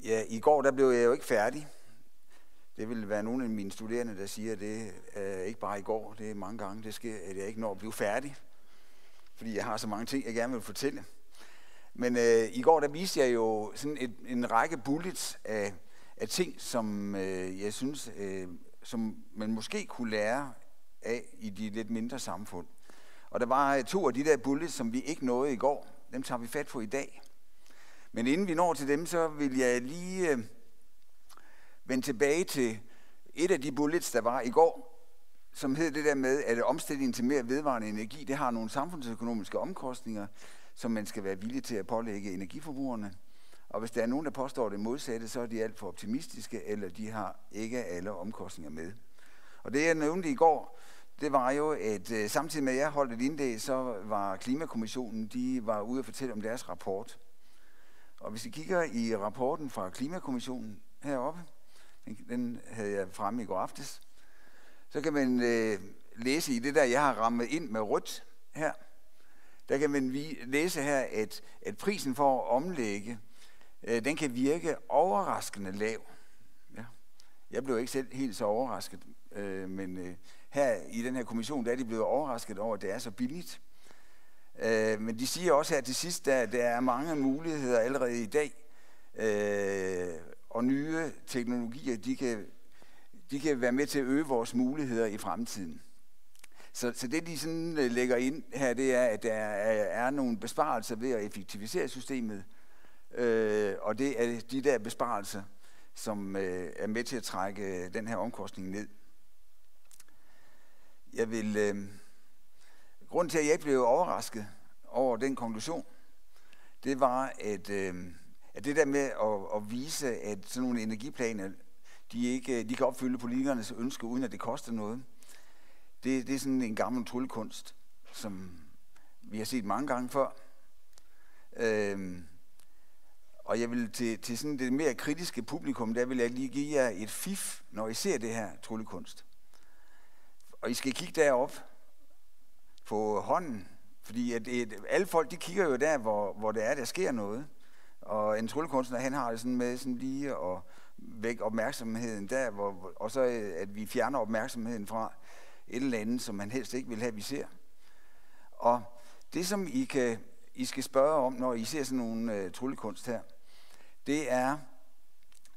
Ja, i går der blev jeg jo ikke færdig. Det vil være nogle af mine studerende, der siger, at det er ikke bare i går, det er mange gange, det sker, at jeg ikke når at blive færdig. Fordi jeg har så mange ting, jeg gerne vil fortælle. Men i går der viste jeg jo sådan en række bullets af ting, som jeg synes, som man måske kunne lære af i de lidt mindre samfund. Og der var 2 af de der bullets, som vi ikke nåede i går. Dem tager vi fat på i dag. Men inden vi når til dem, så vil jeg lige vende tilbage til et af de bullets, der var i går, som hed det der med, at omstillingen til mere vedvarende energi, det har nogle samfundsøkonomiske omkostninger, som man skal være villig til at pålægge energiforbrugerne. Og hvis der er nogen, der påstår det modsatte, så er de alt for optimistiske, eller de har ikke alle omkostninger med. Og det, jeg nævnte i går, det var jo, at samtidig med, at jeg holdt et indlæg, så var Klimakommissionen, de var ude at fortælle om deres rapport. Og hvis I kigger i rapporten fra Klimakommissionen heroppe, den havde jeg fremme i går aftes, så kan man læse i det der, jeg har rammet ind med rødt her. Der kan man læse her, at prisen for at omlægge, den kan virke overraskende lav. Ja. Jeg blev ikke selv helt så overrasket, men her i den her kommission, der er de blevet overrasket over, at det er så billigt. Men de siger også her til sidst, at der er mange muligheder allerede i dag, og nye teknologier, de kan være med til at øge vores muligheder i fremtiden. Så det, de sådan lægger ind her, det er, at der er nogle besparelser ved at effektivisere systemet, og det er de der besparelser, som er med til at trække den her omkostning ned. Grunden til, at jeg ikke blev overrasket over den konklusion, det var, at det der med at vise, at sådan nogle energiplaner, de kan opfylde politikernes ønsker, uden at det koster noget, det er sådan en gammel tryllekunst, som vi har set mange gange før. Og jeg vil til sådan det mere kritiske publikum, der vil jeg lige give jer et fif, når I ser det her tryllekunst. Og I skal kigge derop på hånden, fordi alle folk, de kigger jo der, hvor det er, der sker noget. Og en tryllekunstner, han har det sådan med sådan lige at vække opmærksomheden der, og så at vi fjerner opmærksomheden fra et eller andet, som man helst ikke vil have, vi ser. Og det, som I skal spørge om, når I ser sådan nogle tryllekunst her, det er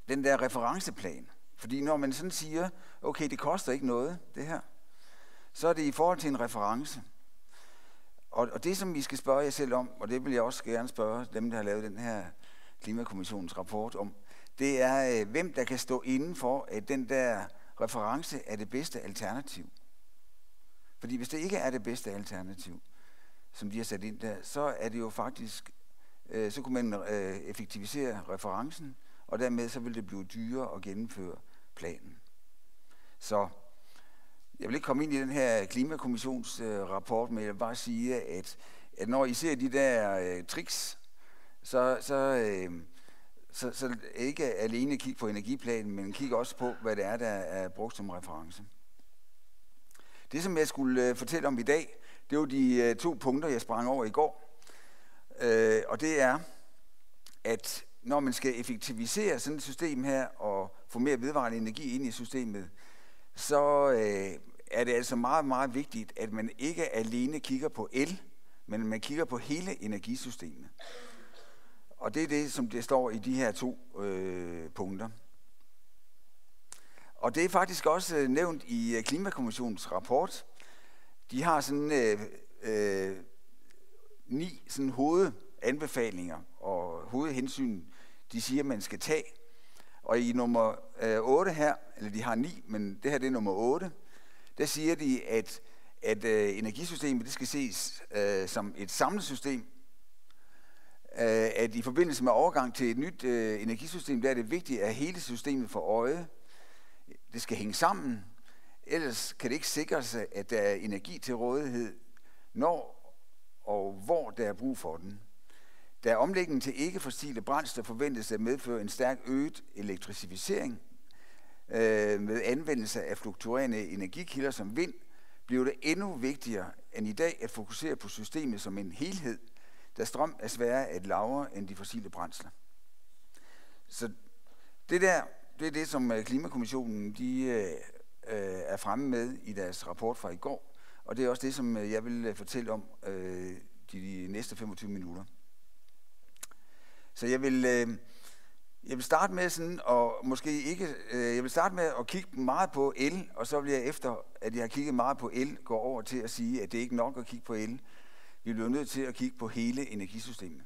den der referenceplan. Fordi når man sådan siger, okay, det koster ikke noget, det her, så er det i forhold til en reference. Og det, som I skal spørge jer selv om, og det vil jeg også gerne spørge dem, der har lavet den her Klimakommissionens rapport om, det er, hvem der kan stå inden for, at den der reference er det bedste alternativ. Fordi hvis det ikke er det bedste alternativ, som de har sat ind der, så er det jo faktisk, så kunne man effektivisere referencen, og dermed så vil det blive dyrere at gennemføre planen. Så jeg vil ikke komme ind i den her Klimakommissionsrapport, men jeg vil bare sige, at når I ser de der tricks, så ikke alene kig på energiplanen, men kig også på, hvad det er, der er brugt som reference. Det, som jeg skulle fortælle om i dag, det var de 2 punkter, jeg sprang over i går. Og det er, at når man skal effektivisere sådan et system her, og få mere vedvarende energi ind i systemet, så er det altså meget, meget vigtigt, at man ikke alene kigger på el, men man kigger på hele energisystemet. Og det er det, som det står i de her 2 punkter. Og det er faktisk også nævnt i Klimakommissionens rapport. De har sådan 9 sådan hovedanbefalinger og hovedhensyn, de siger, man skal tage. Og i nummer 8 her, eller de har 9, men det her det er nummer 8, der siger de, at energisystemet det skal ses som et samlet system. At i forbindelse med overgang til et nyt energisystem, der er det vigtigt at hele systemet for øje. Det skal hænge sammen, ellers kan det ikke sikre sig, at der er energi til rådighed, når og hvor der er brug for den. Da omlægningen til ikke-fossile brændsler forventes at medføre en stærk øget elektrificering med anvendelse af fluktuerende energikilder som vind, bliver det endnu vigtigere end i dag at fokusere på systemet som en helhed, da strøm er sværere at lagre end de fossile brændsler. Så Det er det, som Klimakommissionen er fremme med i deres rapport fra i går, og det er også det, som jeg vil fortælle om de næste 25 minutter. Så jeg vil starte med sådan, og måske ikke, jeg vil starte med at kigge meget på el, og så vil jeg efter, at jeg har kigget meget på el, gå over til at sige, at det ikke er nok at kigge på el. Vi bliver nødt til at kigge på hele energisystemet.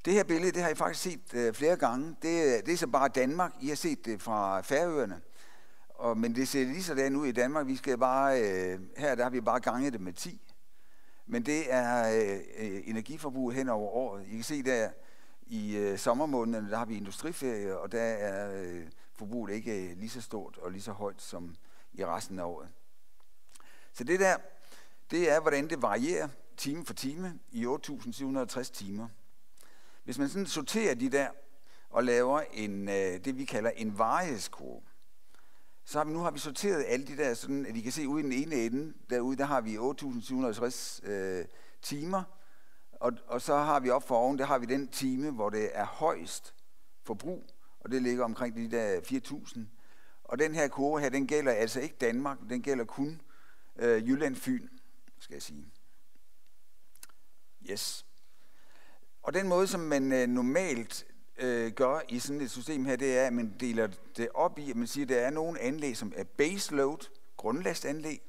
Det her billede, det har I faktisk set flere gange. Det er så bare Danmark. I har set det fra Færøerne. Men det ser lige sådan ud i Danmark. Vi skal bare, her der har vi bare ganget det med 10. Men det er energiforbruget hen over året. I kan se der i sommermånederne, der har vi industriferie, og der er forbruget ikke lige så stort og lige så højt som i resten af året. Så det der, det er, hvordan det varierer time for time i 8.760 timer. Hvis man sådan sorterer de der og laver det, vi kalder en varighedskurve, så nu har vi sorteret alle de der, sådan at I kan se ude i den ene ende, derude, der har vi 8.760 timer, og så har vi op for oven, der har vi den time, hvor det er højst forbrug, og det ligger omkring de der 4.000. Og den her kurve her, den gælder altså ikke Danmark, den gælder kun Jylland-Fyn, skal jeg sige. Yes. Og den måde, som man normalt gør i sådan et system her, det er, at man deler det op i, at man siger, at der er nogle anlæg, som er baseload, grundlastanlæg.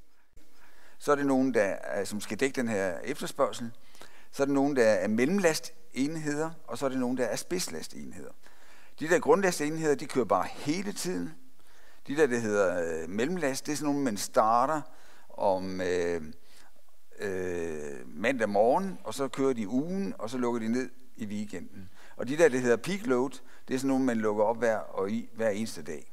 Så er det nogle, som skal dække den her efterspørgsel. Så er det nogle, der er mellemlastenheder, og så er det nogle, der er spidslastenheder. De der grundlastenheder, de kører bare hele tiden. De der hedder mellemlast, det er sådan nogle, man starter om mandag morgen, og så kører de ugen, og så lukker de ned i weekenden. Og de der, det hedder peak load, det er sådan nogle, man lukker op hver eneste dag.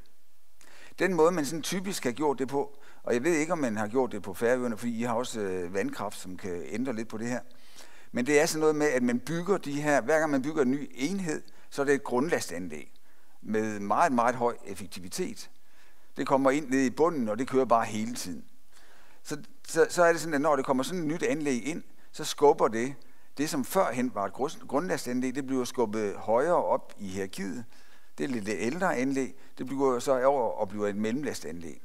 Den måde, man sådan typisk har gjort det på, og jeg ved ikke, om man har gjort det på Færøerne, fordi I har også vandkraft, som kan ændre lidt på det her. Men det er sådan noget med, at man bygger de her, hver gang man bygger en ny enhed, så er det et grundlastanlæg med meget, meget høj effektivitet. Det kommer ind ned i bunden, og det kører bare hele tiden. Så er det sådan, at når det kommer sådan et nyt anlæg ind, så skubber det som førhen var et grundlastanlæg, det bliver skubbet højere op i hierarkiet. Det er lidt ældre anlæg, det bliver så over og bliver et mellemlastanlæg.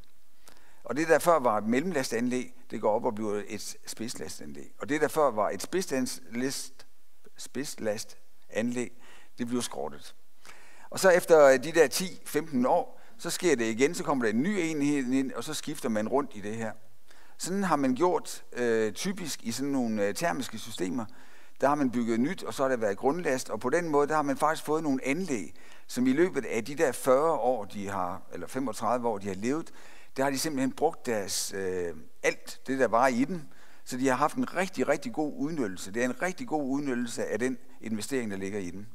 Og det der før var et mellemlastanlæg, det går op og bliver et spidslastanlæg. Og det der før var et spidslastanlæg, det bliver skrottet. Og så efter de der 10-15 år, så sker det igen, så kommer der en ny enhed ind, og så skifter man rundt i det her. Sådan har man gjort typisk i sådan nogle termiske systemer. Der har man bygget nyt, og så har der været grundlast, og på den måde, der har man faktisk fået nogle anlæg, som i løbet af de der 40 år, eller 35 år, de har levet, der har de simpelthen brugt deres alt det, der var i dem, så de har haft en rigtig, rigtig god udnyttelse. Det er en rigtig god udnyttelse af den investering, der ligger i den.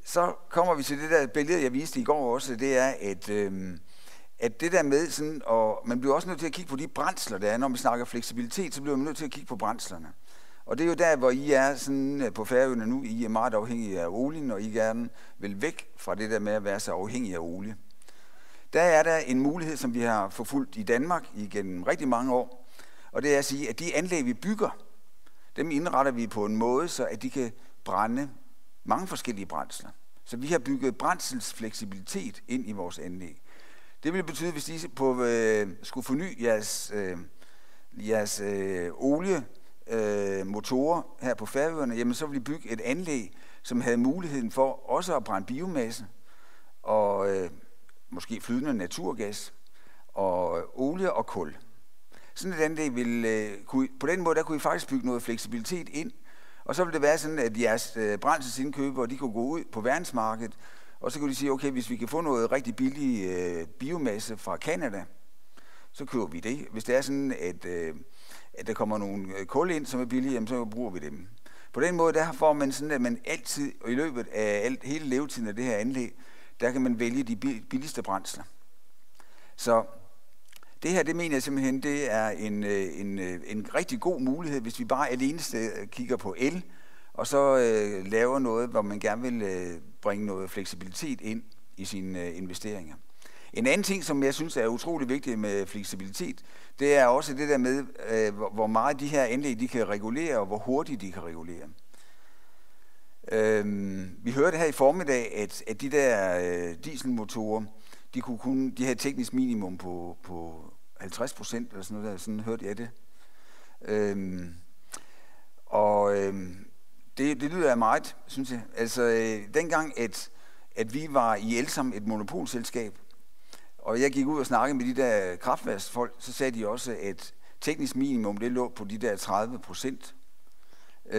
Så kommer vi til det der billede, jeg viste i går også, det er, at det der med sådan, og man bliver også nødt til at kigge på de brændsler, der er. Når vi snakker fleksibilitet, så bliver man nødt til at kigge på brændslerne. Og det er jo der, hvor I er sådan på Færøerne nu, I er meget afhængige af olien, og I gerne vil væk fra det der med at være så afhængige af olie. Der er der en mulighed, som vi har forfulgt i Danmark igennem rigtig mange år, og det er at sige, at de anlæg, vi bygger, dem indretter vi på en måde, så at de kan brænde mange forskellige brændsler. Så vi har bygget brændselsfleksibilitet ind i vores anlæg. Det vil betyde, hvis I skulle forny jeres oliemotorer her på Færøerne, jamen så vil I bygge et anlæg, som havde muligheden for også at brænde biomasse, og måske flydende naturgas, og olie og kul. Sådan et anlæg på den måde, der kunne I faktisk bygge noget fleksibilitet ind, og så ville det være sådan, at jeres brændselsindkøbere, de kunne gå ud på verdensmarkedet, og så kunne de sige, okay, hvis vi kan få noget rigtig billig biomasse fra Canada, så køber vi det. Hvis det er sådan, at der kommer nogle kul ind, som er billige, jamen, så bruger vi dem. På den måde, der får man sådan, at man altid, og i løbet af hele levetiden af det her anlæg, der kan man vælge de billigste brændsler. Så det her, det mener jeg simpelthen, det er en rigtig god mulighed, hvis vi bare alene kigger på el, og så laver noget, hvor man gerne vil bringe noget fleksibilitet ind i sine investeringer. En anden ting, som jeg synes er utrolig vigtigt med fleksibilitet, det er også det der med, hvor meget de her anlæg de kan regulere, og hvor hurtigt de kan regulere. Vi hørte her i formiddag, at de der dieselmotorer, de havde et teknisk minimum på 50% eller sådan noget der. Sådan hørte jeg det. Det lyder af meget, synes jeg. Altså, dengang, at vi var i Elsam, et monopolselskab, og jeg gik ud og snakkede med de der kraftværksfolk, så sagde de også, at teknisk minimum, det lå på de der 30%.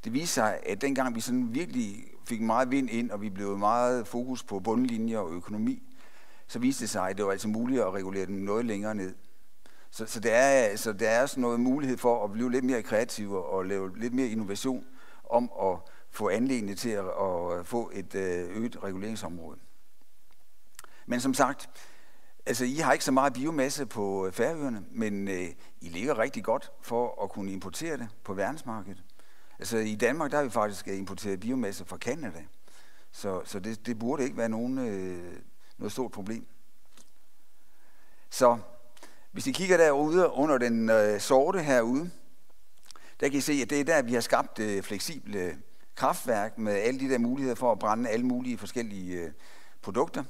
Det viste sig, at dengang vi sådan virkelig fik meget vind ind, og vi blev meget fokus på bundlinjer og økonomi, så viste det sig, at det var altså muligt at regulere den noget længere ned. Så der er sådan noget mulighed for at blive lidt mere kreativ og lave lidt mere innovation om at få anledning til at få et øget reguleringsområde. Men som sagt, altså I har ikke så meget biomasse på Færøerne, men I ligger rigtig godt for at kunne importere det på verdensmarkedet. Altså i Danmark, der har vi faktisk importeret biomasse fra Canada, så det burde ikke være noget stort problem. Så hvis I kigger derude under den sorte herude, der kan I se, at det er der, vi har skabt fleksible kraftværk med alle de der muligheder for at brænde alle mulige forskellige produkter.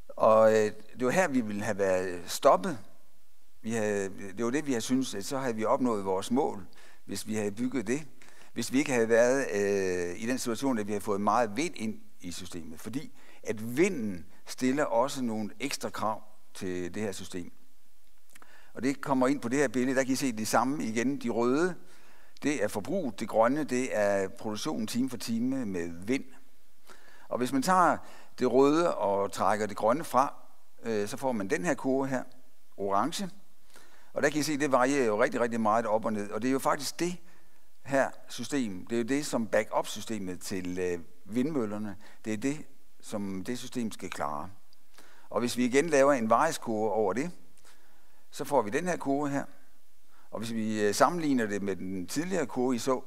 Og det var her, vi ville have været stoppet. Det var det, vi havde syntes, at så havde vi opnået vores mål, hvis vi havde bygget det. Hvis vi ikke havde været i den situation, at vi havde fået meget vind ind i systemet. Fordi at vinden stiller også nogle ekstra krav til det her system. Og det kommer ind på det her billede, der kan I se det samme igen. De røde, det er forbruget. Det grønne, det er produktionen time for time med vind. Og hvis man tager det røde og trækker det grønne fra, så får man den her kurve her, orange. Og der kan I se, det varierer jo rigtig, rigtig meget op og ned. Og det er jo faktisk det her system, det er jo det som backup-systemet til vindmøllerne. Det er det, som det system skal klare. Og hvis vi igen laver en varighedskurve over det, så får vi den her kurve her. Og hvis vi sammenligner det med den tidligere kurve, I så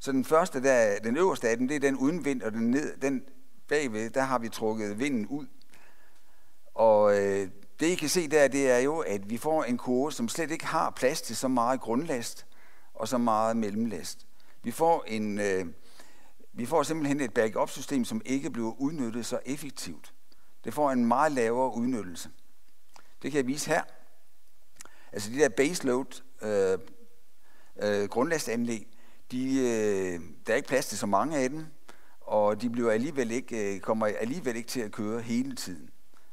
den første, den øverste af den, det er den uden vind, og den bagved, der har vi trukket vinden ud. Og det I kan se der, det er jo, at vi får en kurve, som slet ikke har plads til så meget grundlast og så meget mellemlast. Vi får simpelthen et backup-system, som ikke bliver udnyttet så effektivt. Det får en meget lavere udnyttelse. Det kan jeg vise her. Altså de der baseload grundlastanlæg, der er ikke plads til så mange af dem, og de kommer alligevel ikke til at køre hele tiden.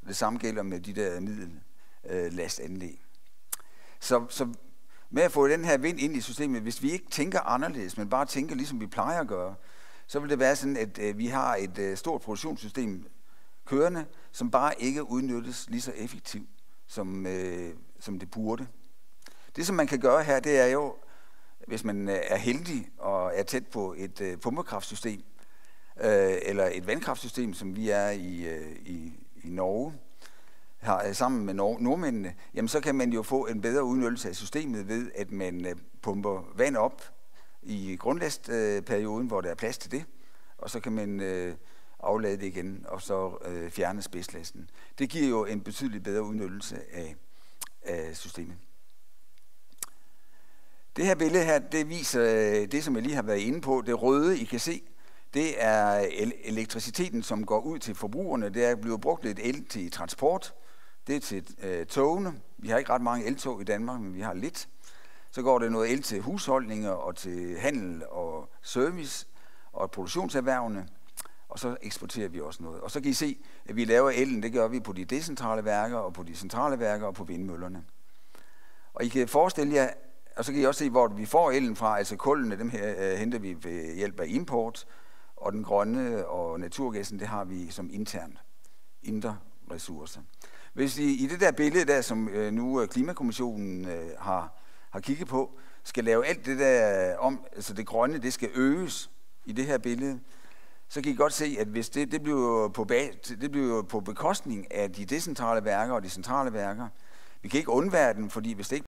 Det samme gælder med de der middellastanlæg. Så med at få den her vind ind i systemet, hvis vi ikke tænker anderledes, men bare tænker ligesom vi plejer at gøre, så vil det være sådan, at vi har et stort produktionssystem kørende, som bare ikke udnyttes lige så effektivt, som det burde. Det, som man kan gøre her, det er jo, hvis man er heldig og er tæt på et pumpekraftsystem, eller et vandkraftsystem, som vi er i Norge, sammen med nordmændene, jamen så kan man jo få en bedre udnyttelse af systemet ved, at man pumper vand op i grundlastperioden, hvor der er plads til det, og så kan man aflade det igen, og så fjerne spidslasten. Det giver jo en betydeligt bedre udnyttelse af systemet. Det her billede her, det viser det, som jeg lige har været inde på. Det røde, I kan se, det er elektriciteten, som går ud til forbrugerne. Det er blevet brugt lidt el til transport. Det er til togene. Vi har ikke ret mange eltog i Danmark, men vi har lidt. Så går det noget el til husholdninger og til handel og service og produktionserhvervene. Og så eksporterer vi også noget. Og så kan I se, at vi laver elen, det gør vi på de decentrale værker og på de centrale værker og på vindmøllerne. Og I kan forestille jer, og så kan I også se, hvor vi får elen fra, altså kullene, dem her henter vi ved hjælp af import, og den grønne og naturgassen, det har vi som indre ressourcer. Hvis I det der billede der, som nu Klimakommissionen har kigget på, skal lave alt det der om, altså det grønne, det skal øges i det her billede, så kan I godt se, at hvis det bliver på bekostning af de decentrale værker og de centrale værker. Vi kan ikke undvære den, fordi hvis det ikke